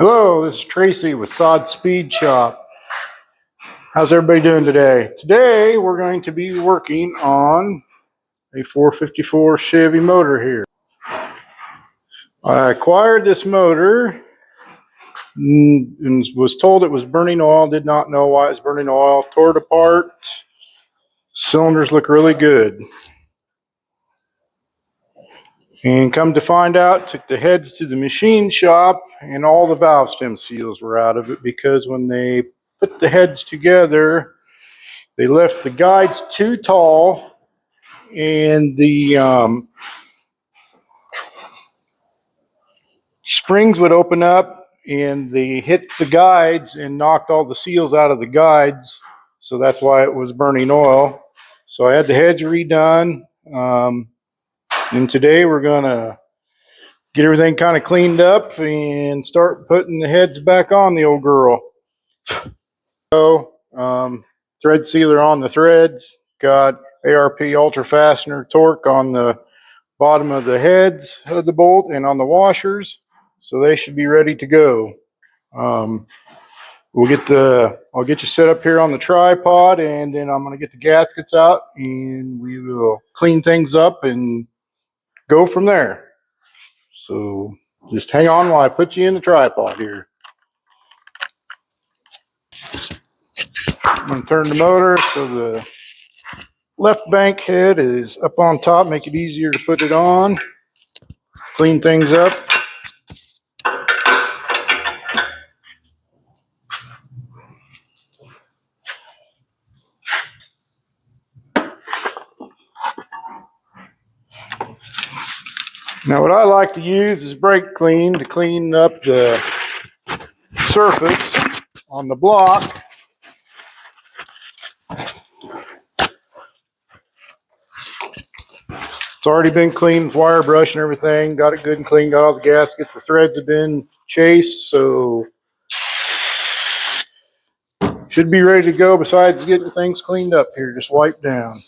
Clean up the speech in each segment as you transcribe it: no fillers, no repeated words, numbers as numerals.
Hello, this is Tracy with Sod Speed Shop. How's everybody doing today? Today we're going to be working on a 454 Chevy motor here. I acquired this motor and was told it was burning oil. Did not know why it was burning oil. Tore it apart. Cylinders look really good. And come to find out, took the heads to the machine shop and all the valve stem seals were out of it because when they put the heads together, they left the guides too tall and the springs would open up and they hit the guides and knocked all the seals out of the guides. So that's why it was burning oil. So I had the heads redone. And today we're going to get everything kind of cleaned up and start putting the heads back on the old girl. So thread sealer on the threads, got ARP ultra fastener torque on the bottom of the heads of the bolt and on the washers, so they should be ready to go. I'll get you set up here on the tripod, and then I'm going to get the gaskets out and we will clean things up and go from there. So just hang on while I put you in the tripod here. I'm going to turn the motor so the left bank head is up on top, make it easier to put it on, clean things up. Now what I like to use is brake clean to clean up the surface on the block. It's already been cleaned with wire brush and everything. Got it good and clean, got all the gaskets. The threads have been chased, so should be ready to go besides getting things cleaned up here. Just wipe down.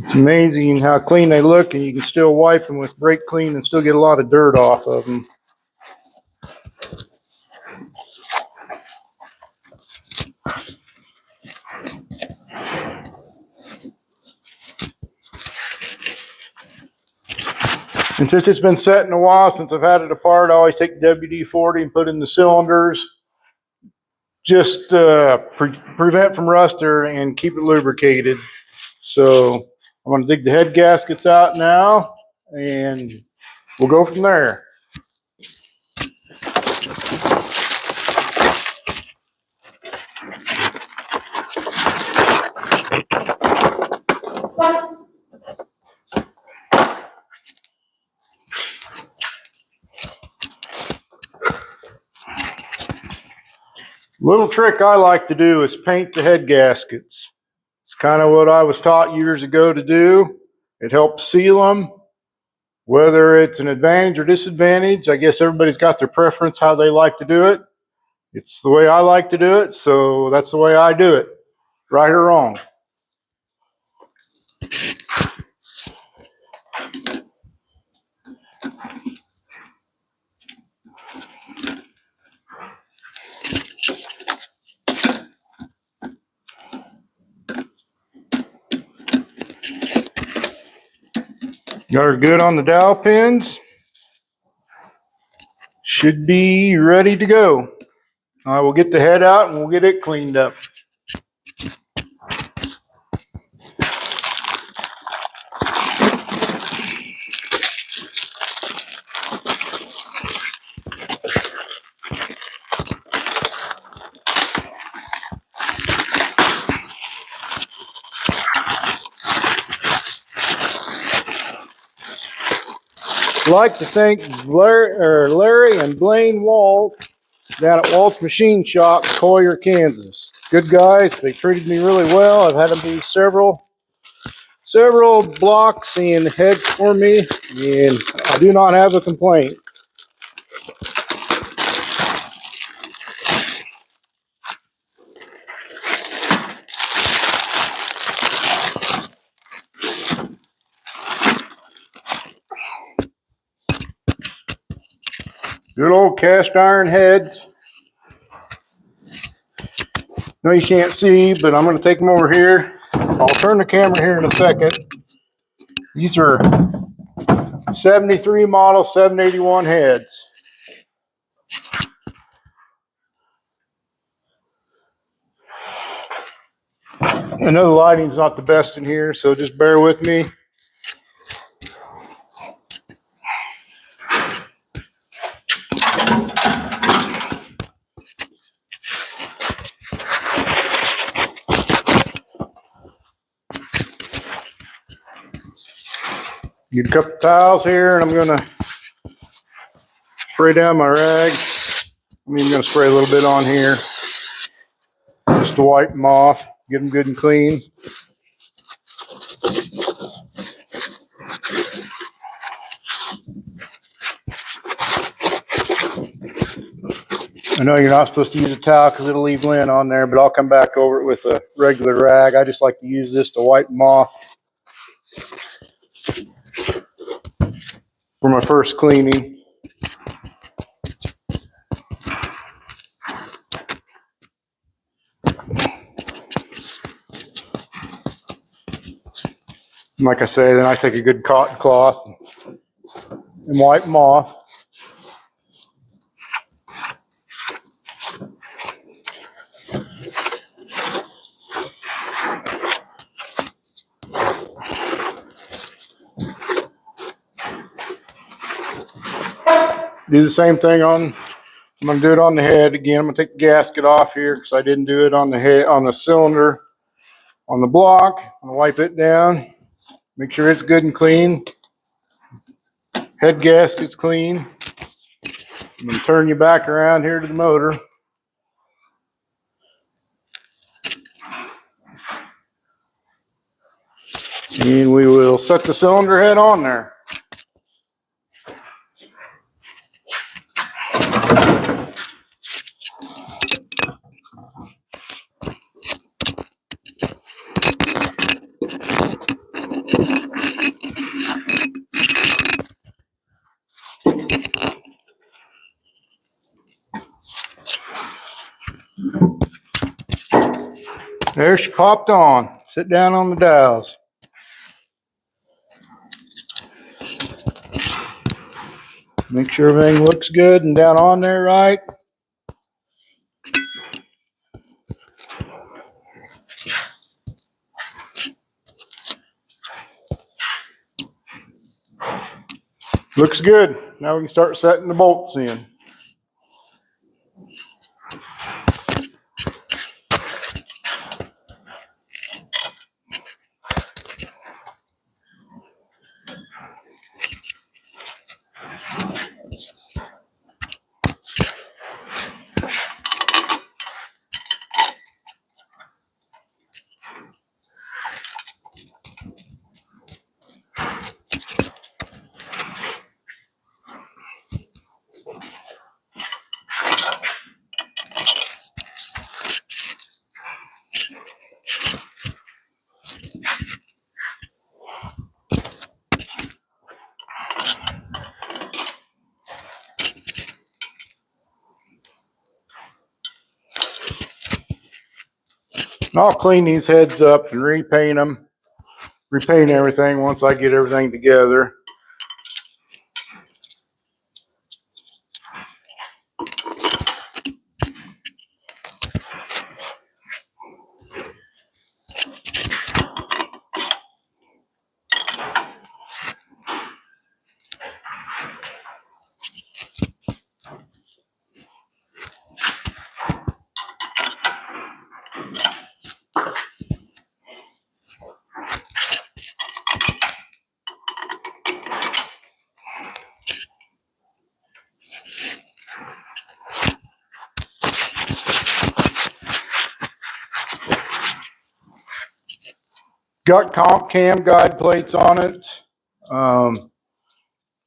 It's amazing how clean they look, and you can still wipe them with brake clean and still get a lot of dirt off of them. And since it's been setting a while since I've had it apart, I always take WD-40 and put in the cylinders. Just prevent from rust and keep it lubricated. So I'm going to dig the head gaskets out now, and we'll go from there. Little trick I like to do is paint the head gaskets. It's kind of what I was taught years ago to do. It helps seal them. Whether it's an advantage or disadvantage, I guess everybody's got their preference how they like to do it. It's the way I like to do it, so that's the way I do it, right or wrong. Got her good on the dowel pins. Should be ready to go. I will get the head out and we'll get it cleaned up. I'd like to thank Larry and Blaine Walt down at Walt's Machine Shop, Collier, Kansas. Good guys. They treated me really well. I've had them do several blocks and heads for me, and I do not have a complaint. Good old cast iron heads. No, you can't see, but I'm going to take them over here. I'll turn the camera here in a second. These are 73 model 781 heads. I know the lighting's not the best in here, so just bear with me. Get a couple towels here, and I'm going to spray down my rag. I'm even going to spray a little bit on here just to wipe them off, get them good and clean. I know you're not supposed to use a towel because it'll leave lint on there, but I'll come back over it with a regular rag. I just like to use this to wipe them off for my first cleaning. Like I say, then I take a good cotton cloth and wipe them off. Do the same thing I'm going to do it on the head again. I'm going to take the gasket off here because I didn't do it on the head, on the cylinder, on the block. I'm going to wipe it down, make sure it's good and clean. Head gasket's clean. I'm going to turn you back around here to the motor. And we will set the cylinder head on there. There she popped on. Sit down on the dowels. Make sure everything looks good and down on there right. Looks good. Now we can start setting the bolts in. And I'll clean these heads up and repaint them, repaint everything once I get everything together. Got comp cam guide plates on it.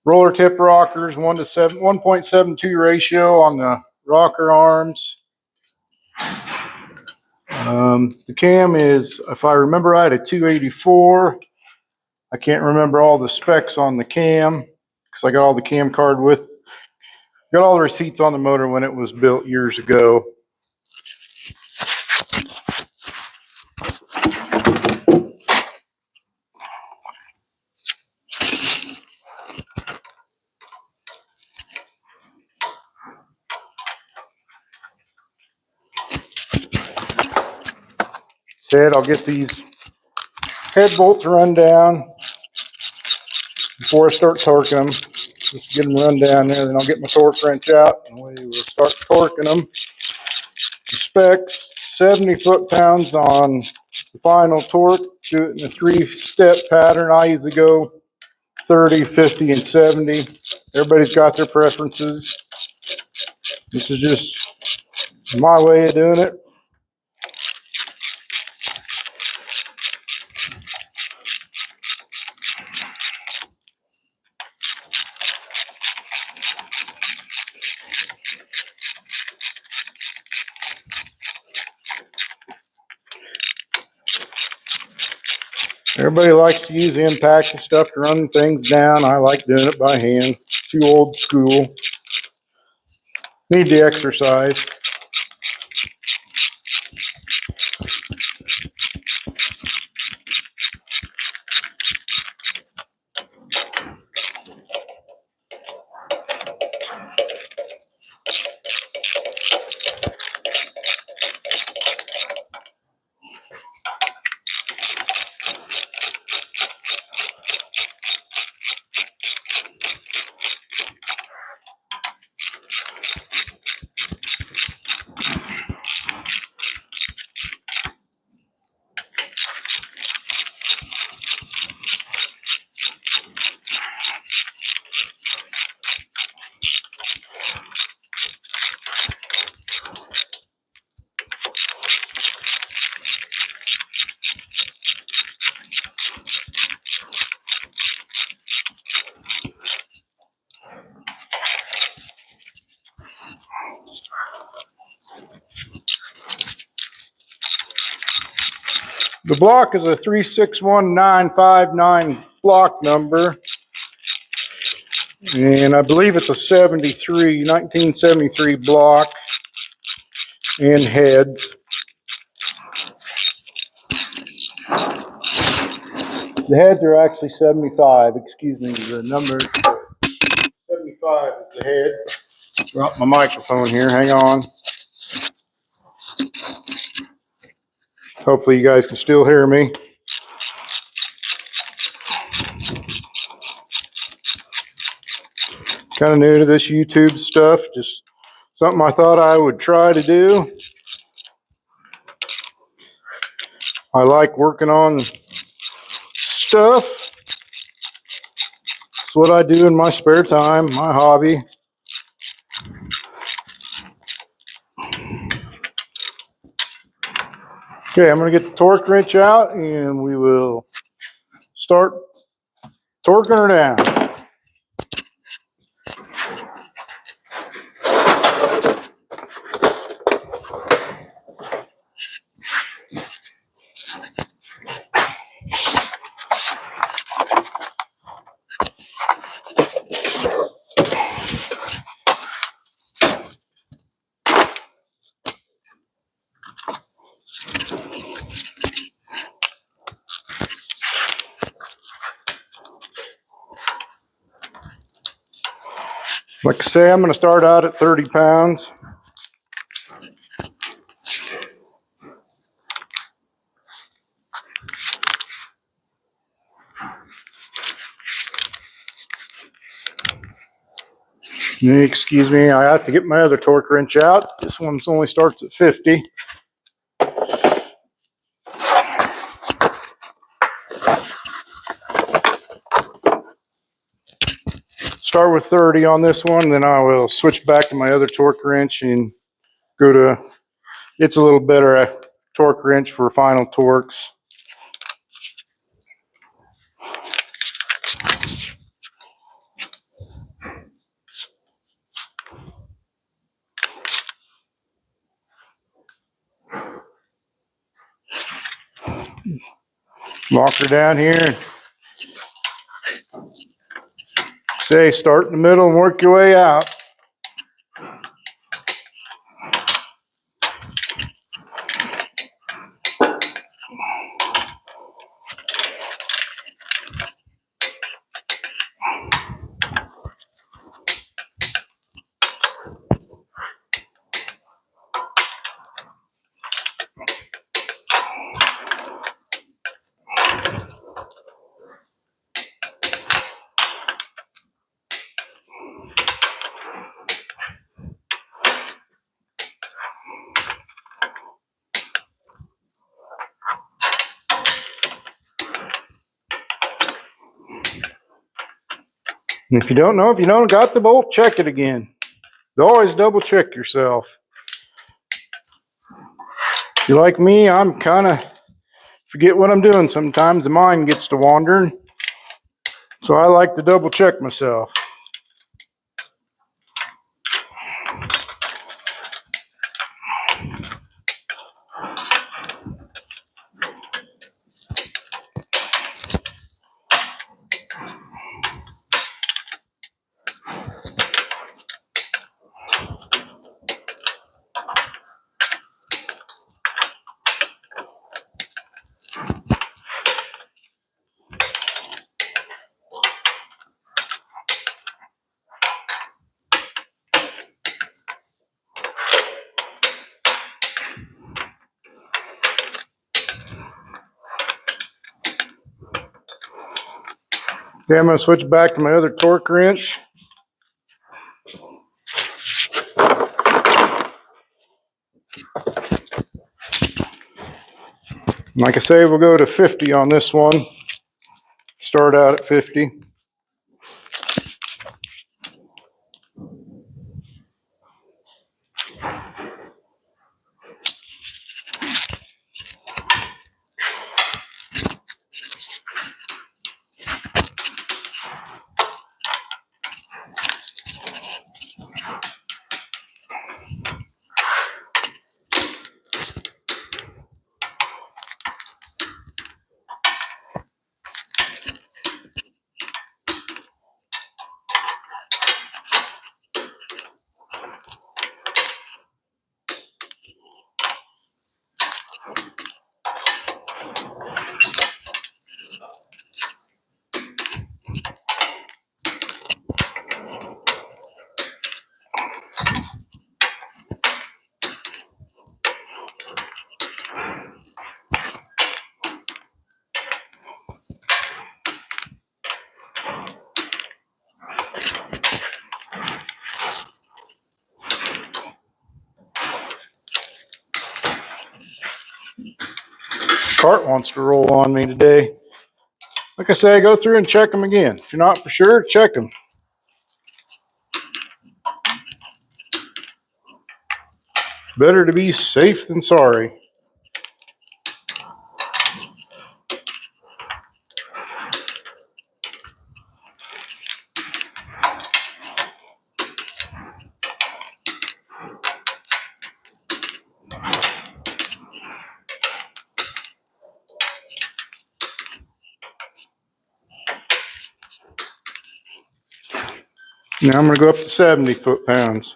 Roller tip rockers, 1.72 ratio on the rocker arms. The cam is, if I remember right, a 284. I can't remember all the specs on the cam because I got all the cam card with Got all the receipts on the motor when it was built years ago. Said I'll get these head bolts run down before I start torquing them. Just get them run down there, then I'll get my torque wrench out and we will start torquing them. The specs, 70 foot-pounds on the final torque. Do it in a 3-step pattern. I usually go 30, 50, and 70. Everybody's got their preferences. This is just my way of doing it. Everybody likes to use impacts and stuff to run things down. I like doing it by hand. Too old school. Need the exercise. The block is a 361959 block number. And I believe it's a 1973 block and heads. The heads are actually 75, excuse me, the number 75 is the head. Drop my microphone here, hang on. Hopefully you guys can still hear me. Kind of new to this YouTube stuff, just something I thought I would try to do. I like working on stuff. It's what I do in my spare time, my hobby. Okay, I'm going to get the torque wrench out and we will start torquing her down. Like I say, I'm going to start out at 30 pounds. Excuse me, I have to get my other torque wrench out. This one only starts at 50. Start with 30 on this one, then I will switch back to my other torque wrench and go to, it's a little better torque wrench for final torques. Lock her down here. Say, start in the middle and work your way out. And if you don't know, if you don't got the bolt, check it again. Always double check yourself. If you're like me, I'm kind of forget what I'm doing sometimes. The mind gets to wandering. So I like to double check myself. Okay, I'm going to switch back to my other torque wrench. Like I say, we'll go to 50 on this one. Start out at 50. Cart wants to roll on me today. Like I say, go through and check them again. If you're not for sure, check them. Better to be safe than sorry. Now I'm going to go up to 70 foot-pounds.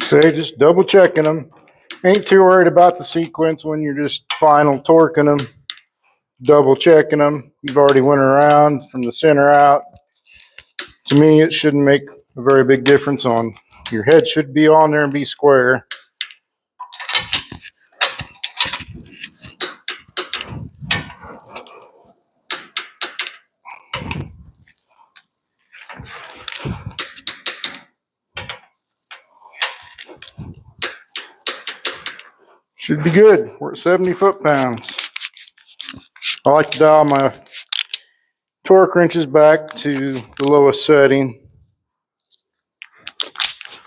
Say, just double checking them. Ain't too worried about the sequence when you're just final torquing them. Double checking them. You've already went around from the center out. To me, it shouldn't make a very big difference on. Your head should be on there and be square. Should be good. We're at 70 foot-pounds. I like to dial my torque wrenches back to the lowest setting,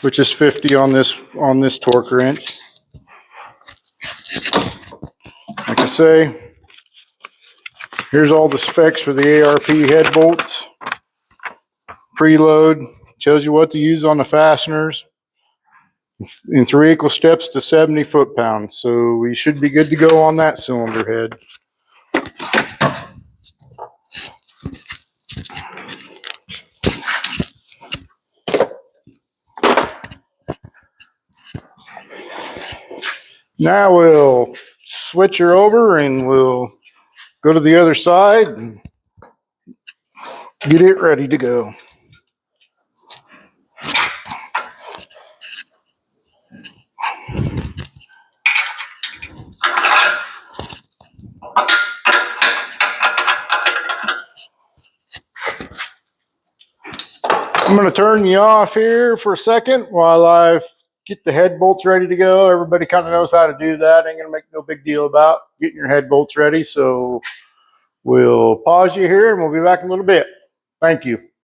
which is 50 on this torque wrench. Like I say, here's all the specs for the ARP head bolts. Preload tells you what to use on the fasteners in 3 equal steps to 70 foot-pounds. So we should be good to go on that cylinder head. Now we'll switch her over and we'll go to the other side and get it ready to go. I'm going to turn you off here for a second while I get the head bolts ready to go. Everybody kind of knows how to do that. Ain't going to make no big deal about getting your head bolts ready. So we'll pause you here and we'll be back in a little bit. Thank you.